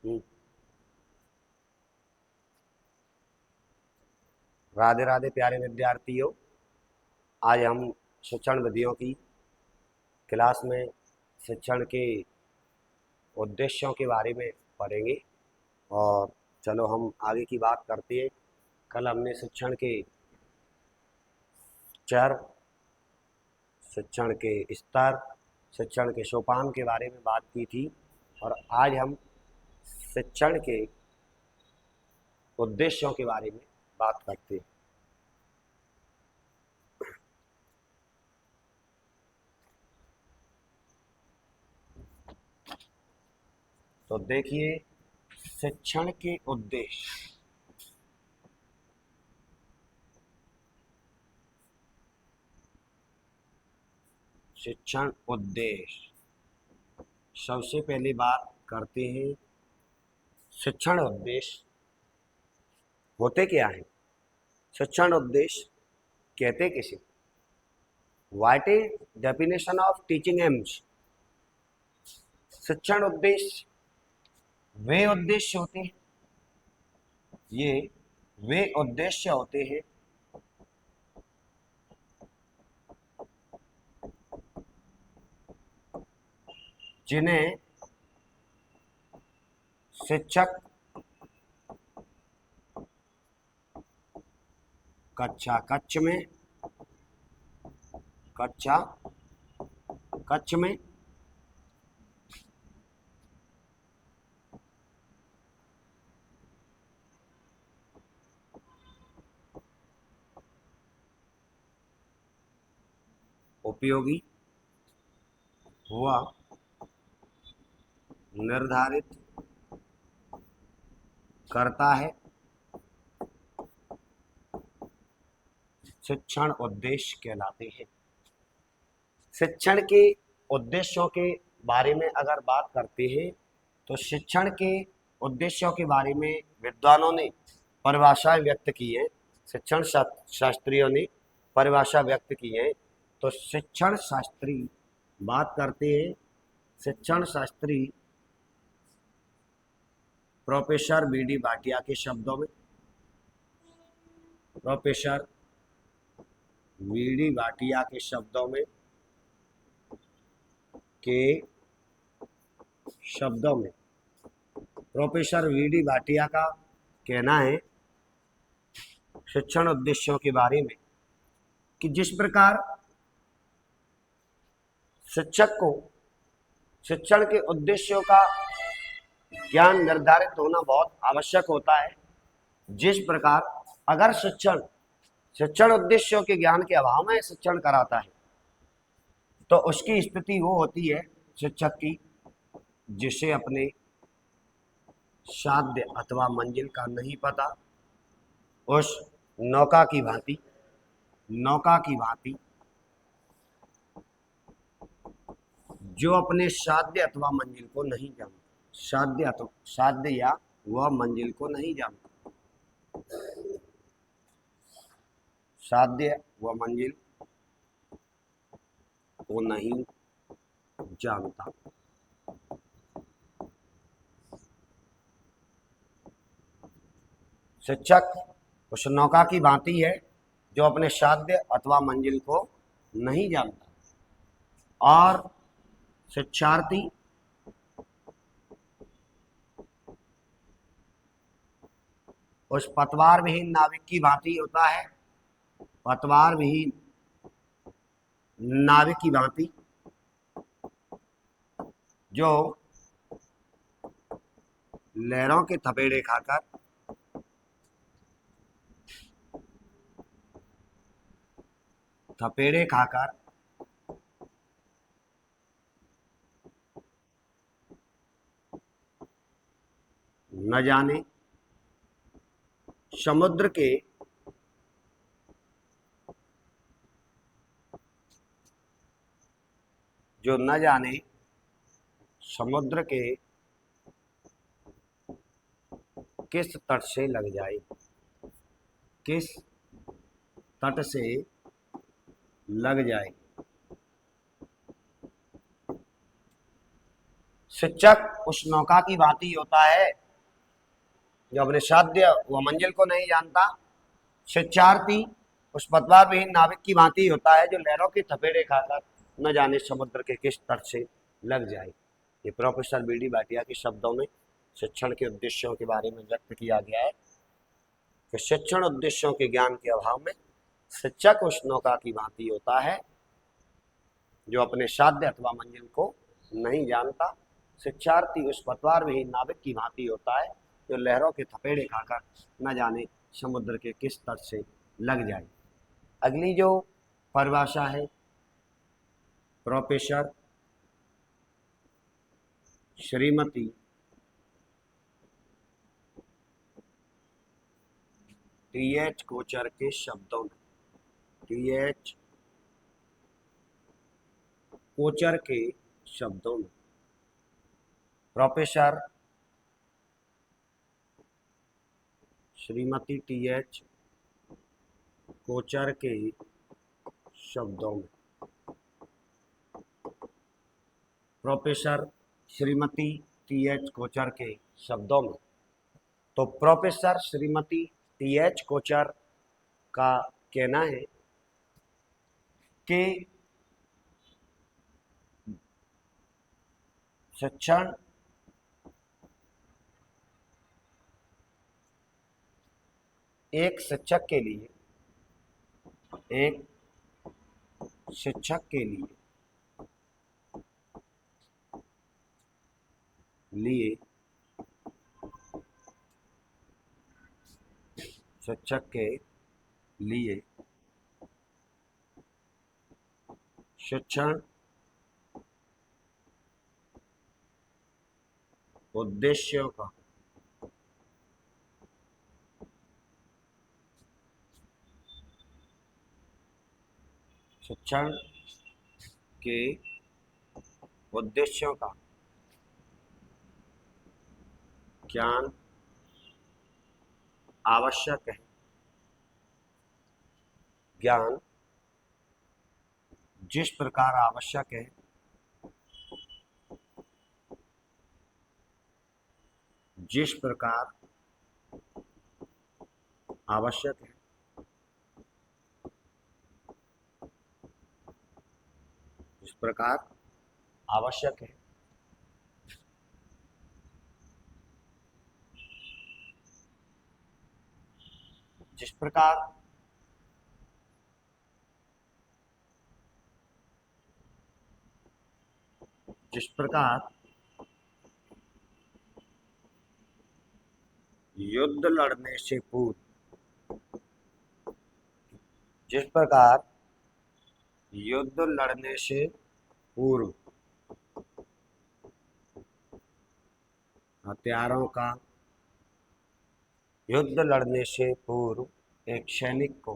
हम्म। राधे राधे प्यारे विद्यार्थियों। आज हम शिक्षण विधियों की क्लास में शिक्षण के उद्देश्यों के बारे में पढ़ेंगे। और चलो हम आगे की बात करते हैं। कल हमने शिक्षण के चर, शिक्षण के स्तर, शिक्षण के सोपान के बारे में बात की थी। और आज हम शिक्षण के उद्देश्यों के बारे में बात करते हैं। तो देखिए, शिक्षण के उद्देश्य। शिक्षण उद्देश्य, सबसे पहली बात करते हैं शिक्षण उद्देश्य होते क्या है। शिक्षण उद्देश्य कहते किसे? What is definition of teaching AIIMS? शिक्षण उद्देश्य वे उद्देश्य होते हैं, ये वे उद्देश्य होते हैं जिन्हें शिक्षक कक्षा कक्ष में उपयोगी हुआ निर्धारित करता है। शिक्षण उद्देश्य कहलाते हैं। शिक्षण के उद्देश्यों के बारे में अगर बात करते हैं तो शिक्षण के उद्देश्यों के बारे में विद्वानों ने परिभाषाएं व्यक्त की है। शिक्षण शास्त्रियों ने परिभाषा व्यक्त की है। तो शिक्षण शास्त्री बात करते हैं, शिक्षण शास्त्री प्रोफेसर बी.डी. भाटिया के शब्दों में, प्रोफेसर बी.डी. भाटिया के शब्दों में प्रोफेसर बी.डी. भाटिया का कहना है शिक्षण उद्देश्यों के बारे में कि जिस प्रकार शिक्षक को शिक्षण के उद्देश्यों का ज्ञान निर्धारित होना बहुत आवश्यक होता है, जिस प्रकार अगर शिक्षण उद्देश्यों के ज्ञान के अभाव में शिक्षण कराता है तो उसकी स्थिति वो होती है शिक्षक की जिसे अपने साध्य अथवा मंजिल का नहीं पता। उस नौका की भांति जो अपने साध्य अथवा मंजिल को नहीं जानता, साध्य या वह मंजिल को नहीं जानता, साध्य व मंजिल को नहीं जानता। शिक्षक उस नौका की भांति है जो अपने साध्य अथवा मंजिल को नहीं जानता, और शिक्षार्थी उस पतवार विहीन नाविक की भांति होता है, पतवार विहीन नाविक की भांति जो लहरों के थपेड़े खाकर न जाने समुद्र के किस तट से लग जाए, किस तट से लग जाए। शिक्षक उस नौका की भांति होता है जो अपने साध्य व मंजिल को नहीं जानता। शिक्षार्थी उस पतवार विहीन नाविक की भांति होता है जो लहरों के थपेड़े खाकर न जाने समुद्र के किस तट से लग जाए। ये प्रोफेसर बी.डी. भाटिया के शब्दों में शिक्षण के उद्देश्यों के बारे में व्यक्त किया गया है कि शिक्षण उद्देश्यों के ज्ञान के अभाव में शिक्षक उस नौका की भांति होता है जो अपने साध्य अथवा मंजिल को नहीं जानता। शिक्षार्थी उस पतवार विहीन नाविक की भांति होता है जो लहरों के थपेड़े खाकर न जाने समुद्र के किस तट से लग जाए। अगली जो परिभाषा है प्रोफेसर श्रीमती टी.एच. कोचर के शब्दों में, टी.एच. कोचर के शब्दों में, प्रोफेसर श्रीमती टी.एच. कोचर के शब्दों में, प्रोफेसर श्रीमती टी.एच. कोचर के शब्दों में, तो प्रोफेसर श्रीमती टी.एच. कोचर का कहना है कि शिक्षण एक शिक्षक के लिए, एक शिक्षक के लिए शिक्षक के लिए शिक्षण उद्देश्यों का शिक्षण के उद्देश्यों का ज्ञान आवश्यक है। ज्ञान जिस प्रकार आवश्यक है, जिस प्रकार आवश्यक है, जिस प्रकार आवश्यक है, जिस प्रकार जिस प्रकार युद्ध लड़ने से पूर्व, जिस प्रकार युद्ध लड़ने से पूर्व हथियारों का, युद्ध लड़ने से पूर्व एक सैनिक को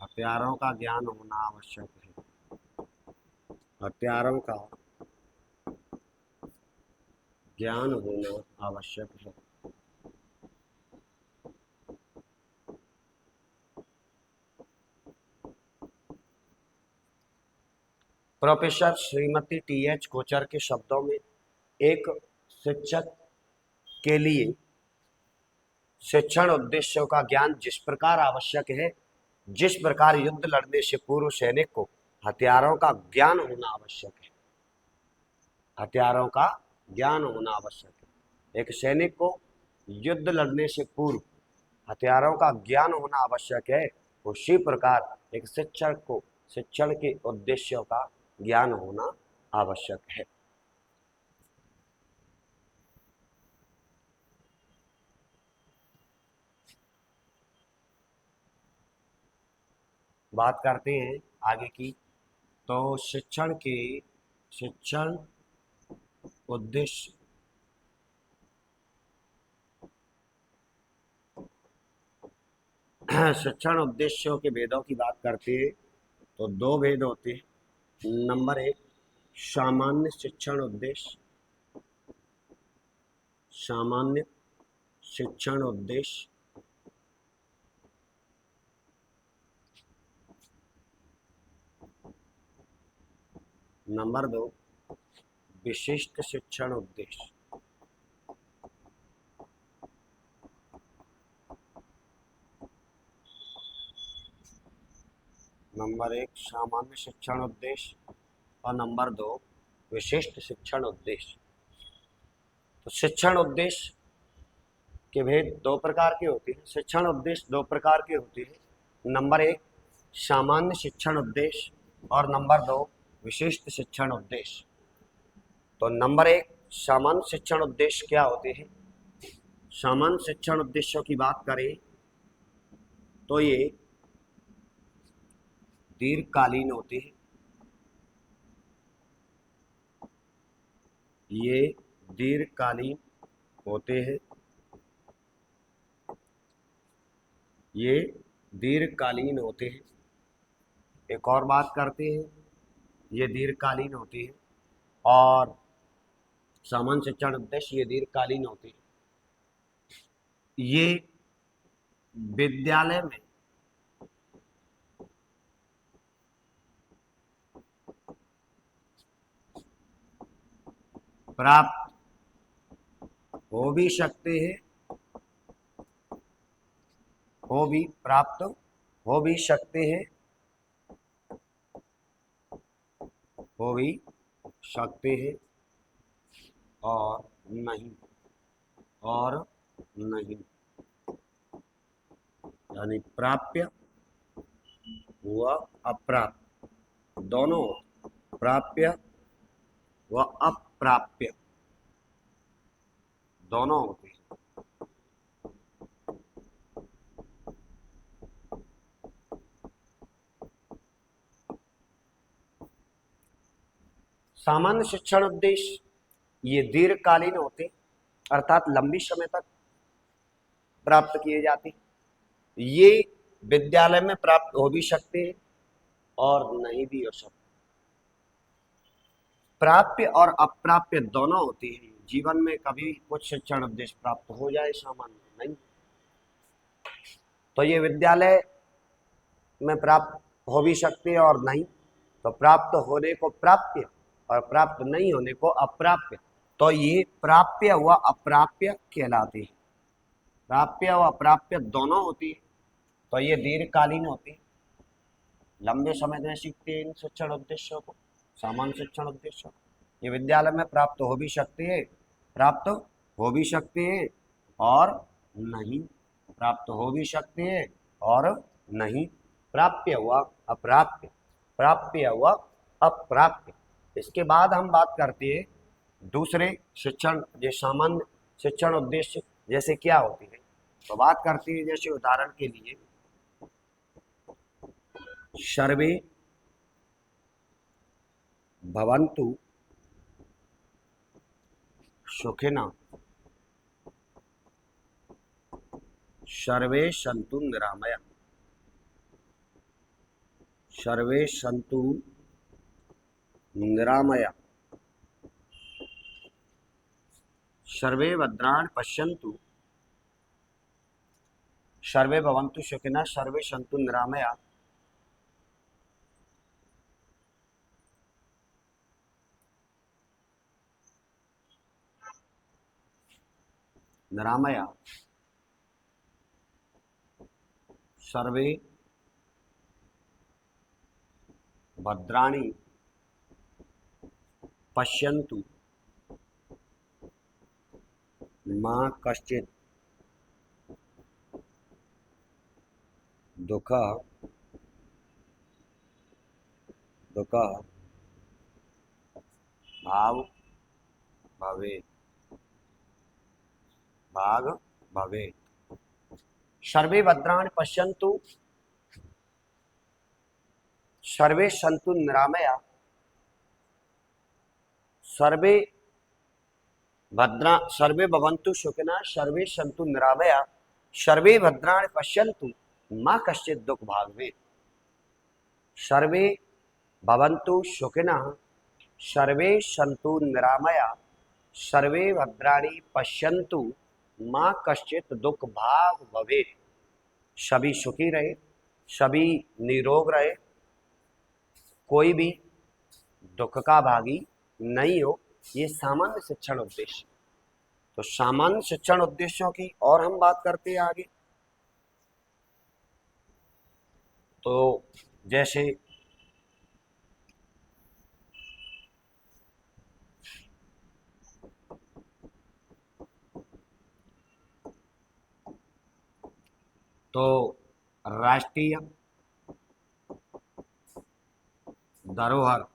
हथियारों का ज्ञान होना आवश्यक है। हथियारों का ज्ञान होना आवश्यक है। Professor Shrimati TH. कोचर के शब्दों में एक शिक्षक के लिए शिक्षण उद्देश्यों का ज्ञान जिस प्रकार आवश्यक है, जिस प्रकार युद्ध लड़ने से पूर्व सैनिक को हथियारों का ज्ञान होना आवश्यक है। हथियारों का ज्ञान होना आवश्यक है। एक सैनिक को युद्ध लड़ने से पूर्व हथियारों का ज्ञान होना आवश्यक है, उसी प्रकार एक शिक्षक को शिक्षण के उद्देश्यों का ज्ञान होना आवश्यक है। बात करते हैं आगे की, तो शिक्षण उद्देश्य शिक्षण उद्देश्यों के भेदों की बात करते हैं तो दो भेद होते हैं। नंबर एक, सामान्य शिक्षण उद्देश्य, सामान्य शिक्षण उद्देश्य, नंबर 2 विशिष्ट शिक्षण उद्देश्य। नंबर 1 सामान्य शिक्षण उद्देश्य और नंबर 2 विशिष्ट शिक्षण उद्देश्य। तो शिक्षण उद्देश्य के भेद दो प्रकार के होते हैं। शिक्षण उद्देश्य दो प्रकार के होते हैं। नंबर 1 सामान्य शिक्षण उद्देश्य और नंबर 2 विशिष्ट शिक्षण उद्देश्य। तो नंबर 1 सामान्य शिक्षण उद्देश्य क्या होते हैं? सामान्य शिक्षण उद्देश्यों की बात करें तो ये दीर्घकालीन होते हैं। ये दीर्घकालीन होते हैं। ये दीर्घकालीन होते हैं। एक और बात करते हैं, ये दीर्घकालीन होते हैं और सामान्य शिक्षण उद्देश्य ये दीर्घकालीन होते हैं। ये विद्यालय में प्राप्त हो भी सकते हैं, प्राप्त हो भी सकते हैं, हो भी सकते हैं और नहीं, यानी प्राप्य व अप्राप्य दोनों, प्राप्य व अप्राप्य दोनों होते हैं। सामान्य शिक्षण उद्देश्य ये दीर्घकालीन होते, अर्थात लंबी समय तक प्राप्त किए जाते। ये विद्यालय में प्राप्त हो भी सकते हैं और नहीं भी हो सकते। प्राप्य और अप्राप्य दोनों होते हैं। जीवन में कभी कुछ शिक्षण उद्देश्य प्राप्त हो जाए, सामान्य नहीं। तो ये विद्यालय में प्राप्त हो भी सकते हैं और नहीं। तो प्राप्त होने को प्राप्य और प्राप्त नहीं होने को अप्राप्य, तो ये प्राप्य व अप्राप्य कहलाते हैं। प्राप्य व अप्राप्य दोनों होती है। तो ये दीर्घकालीन होती है, लंबे समय में सीखते हैं इन शिक्षण उद्देश्यों को, सामान्य शिक्षण उद्देश्यों। ये विद्यालय में प्राप्त हो भी सकते हैं, प्राप्त हो भी सकते हैं और नहीं, प्राप्त हो भी सकते हैं और नहीं। प्राप्य व अप्राप्य, प्राप्य व अप्राप्य। इसके बाद हम बात करते हैं दूसरे शिक्षण, जो सामान्य शिक्षण उद्देश्य जैसे क्या होती है। तो बात करते हैं जैसे उदाहरण के लिए सर्वे भवन्तु सुखिनः, सर्वे सन्तु निरामया, सर्वे सन्तु निरामया, सर्वे भद्राणि पश्यन्तु, सर्वे भवन्तु सुखिनः, सर्वे सन्तु निरामया। निरामया सर्वे भद्राणि पश्यन्तु मा कश्चित् दुःखः भाग भवेत्। सर्वे भद्राणि पश्यन्तु, सर्वे सन्तु निरामया, सर्वे भवन्तु सुखिनः, सर्वे सन्तु निरामया, सर्वे भद्राणि पश्यन्तु मा कश्चित् दुःखं भवेत्। सर्वे भवन्तु सुखिनः, सर्वे सन्तु निरामया, सर्वे भद्राणि पश्यन्तु माँ कश्चित् दुख भाग भवेत्। सभी सुखी रहे, सभी निरोग रहे, कोई भी दुख का भागी नहीं हो, ये सामान्य शिक्षण उद्देश्य। तो सामान्य शिक्षण उद्देश्यों की और हम बात करते हैं आगे। तो जैसे तो राष्ट्रीय धरोहर,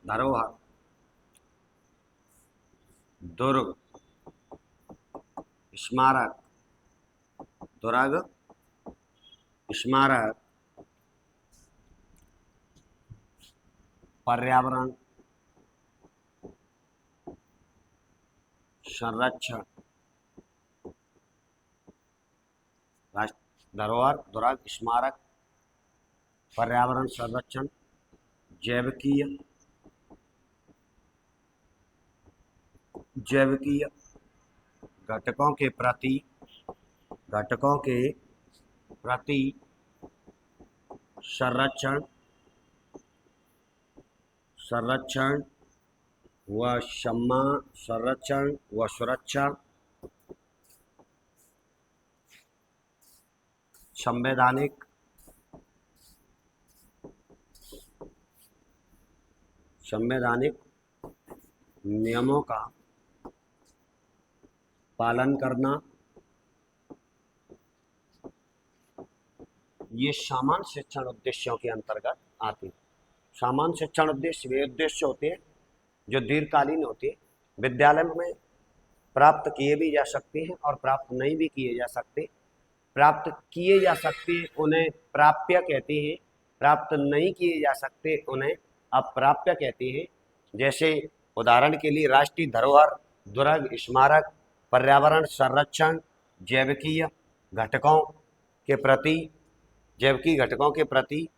धरोहर, दुर्ग, स्मारक, दुर्ग, स्मारक, पर्यावरण संरक्षण, धरोहर, दुर्ग, स्मारक, पर्यावरण संरक्षण, जैविकीय, जैविकीय घटकों के प्रति, घटकों के प्रति संरक्षण, संरक्षण व सम्मान, संरक्षण व सुरक्षा, संवैधानिक, संवैधानिक नियमों का पालन करना, ये सामान्य शिक्षण उद्देश्यों के अंतर्गत आते हैं। सामान्य शिक्षण उद्देश्य वे उद्देश्य होते हैं जो दीर्घकालीन होते हैं, विद्यालय में प्राप्त किए भी जा सकते हैं और प्राप्त नहीं भी किए जा सकते। प्राप्त किए जा सकते उन्हें प्राप्य कहते हैं, प्राप्त नहीं किए जा सकते उन्हें अप्राप्य कहते हैं। जैसे उदाहरण के लिए राष्ट्रीय धरोहर, दुर्ग, स्मारक, पर्यावरण संरक्षण, जैविकीय घटकों के प्रति, जैविकीय घटकों के प्रति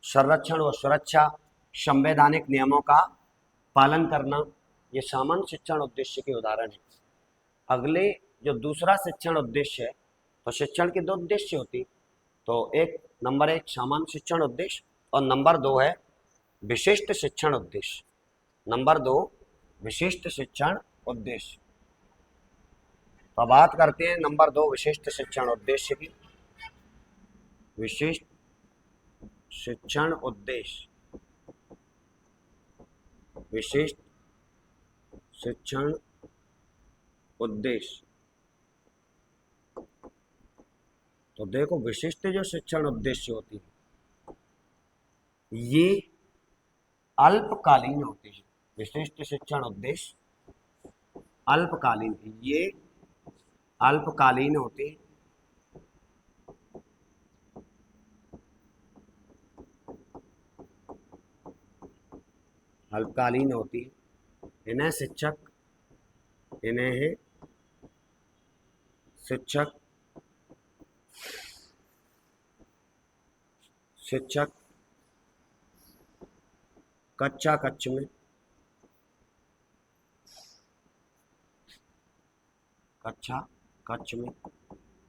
संरक्षण व सुरक्षा, संवैधानिक नियमों का पालन करना, ये सामान्य शिक्षण उद्देश्य के उदाहरण हैं। अगले जो दूसरा शिक्षण उद्देश्य है, तो शिक्षण के दो उद्देश्य होती, तो एक नंबर 1 सामान्य शिक्षण उद्देश्य और नंबर 2 है विशिष्ट शिक्षण उद्देश्य। नंबर 2 विशिष्ट शिक्षण उद्देश्य। तो बात करते हैं नंबर 2 विशिष्ट शिक्षण उद्देश्य की। विशिष्ट शिक्षण उद्देश्य, विशिष्ट शिक्षण उद्देश्य। तो देखो विशिष्ट जो शिक्षण उद्देश्य होती है ये अल्पकालीन होती है। विशिष्ट शिक्षण उद्देश्य अल्पकालीन, ये अल्पकालीन होते हैं। अल्पकालीन होती है। इन्हें शिक्षक, इन्हें शिक्षक, शिक्षक कक्षा कक्ष में, कक्षा कक्ष में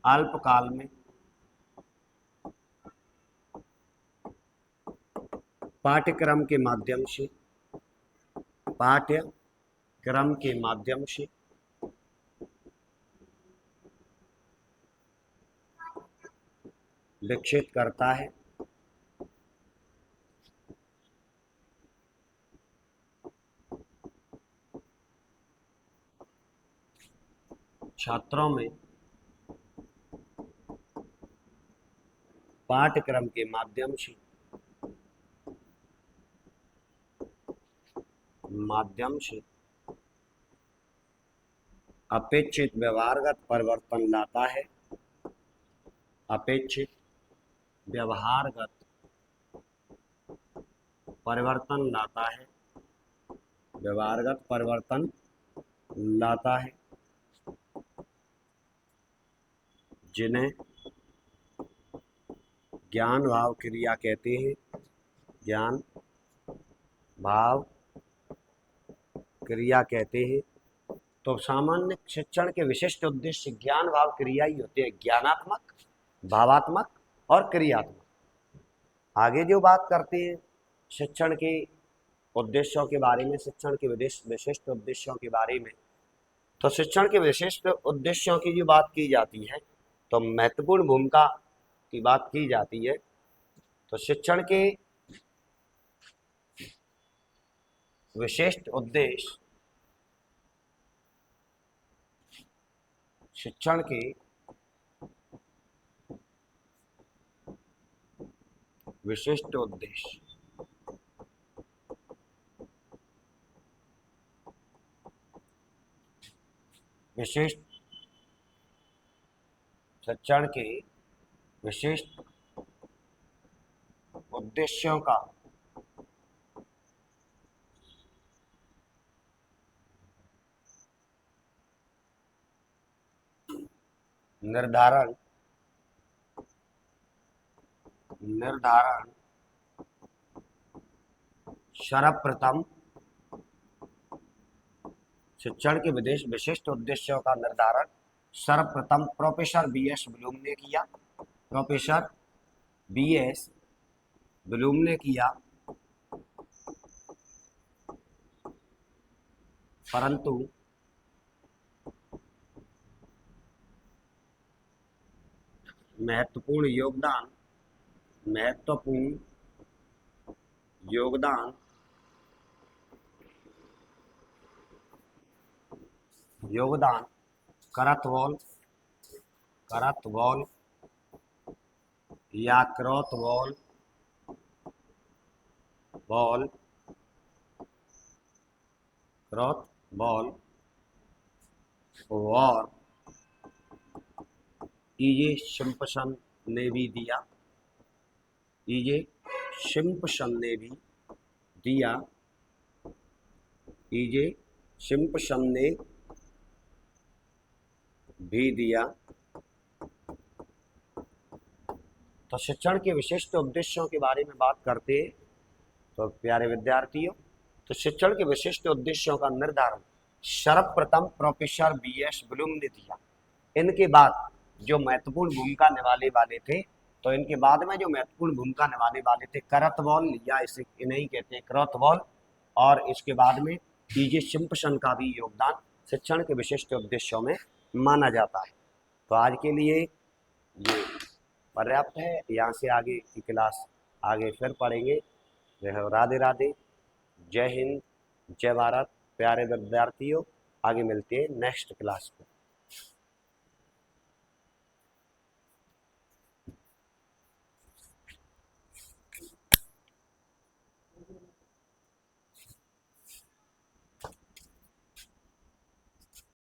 अल्पकाल में पाठ्यक्रम के माध्यम से, पाठ्यक्रम के माध्यम से विकसित करता है। छात्रों में पाठ्यक्रम के माध्यम से अपेक्षित व्यवहारगत परिवर्तन लाता है। अपेक्षित व्यवहारगत परिवर्तन लाता है, व्यवहारगत परिवर्तन लाता है, जिन्हें ज्ञान भाव क्रिया कहते हैं। ज्ञान भाव क्रिया कहते हैं। तो सामान्य शिक्षण के विशिष्ट उद्देश्य ज्ञान भाव क्रिया ही होते हैं। ज्ञानात्मक, भावात्मक और क्रियात्मक। आगे जो बात करते हैं शिक्षण के उद्देश्यों के बारे में, शिक्षण के विशिष्ट उद्देश्यों के बारे में, तो शिक्षण के विशिष्ट उद्देश्यों की जो बात की जाती है तो महत्वपूर्ण भूमिका की बात की जाती है। तो शिक्षण के विशिष्ट उद्देश्य, शिक्षण के विशिष्ट उद्देश्य, विशिष्ट शिक्षण के विशिष्ट उद्देश्यों का निर्धारण सर्वप्रथम, शिक्षण के विशिष्ट उद्देश्यों का निर्धारण सर्वप्रथम प्रोफेसर बीएस ब्लूम ने किया। प्रोफेसर बीएस ब्लूम ने किया, परंतु महत्वपूर्ण योगदान करतवॉल या क्रॉथवॉल और ईजे सिम्पसन ने भी दिया। ईजे सिम्पसन ने भी दिया। तो शिक्षण के विशिष्ट उद्देश्यों के बारे में बात करते हैं तो प्यारे विद्यार्थियों, तो शिक्षण के विशिष्ट उद्देश्यों का निर्धारण सर्वप्रथम प्रोफेसर बीएस ब्लूम ने दिया। इनके बाद जो महत्वपूर्ण भूमिका निभाने वाले थे, तो इनके बाद में जो महत्वपूर्ण भूमिका निभाने वाले थे करतवॉल, या इसे इन्हें कहते हैं क्रॉथवॉल, और इसके बाद में ईजे सिम्पसन का भी योगदान शिक्षण के विशिष्ट उद्देश्यों में माना जाता है। तो आज के लिए ये पर्याप्त है। यहाँ से आगे की क्लास आगे फिर पढ़ेंगे। राधे राधे, जय हिंद, जय भारत। प्यारे विद्यार्थियों, आगे मिलते हैं नेक्स्ट क्लास में।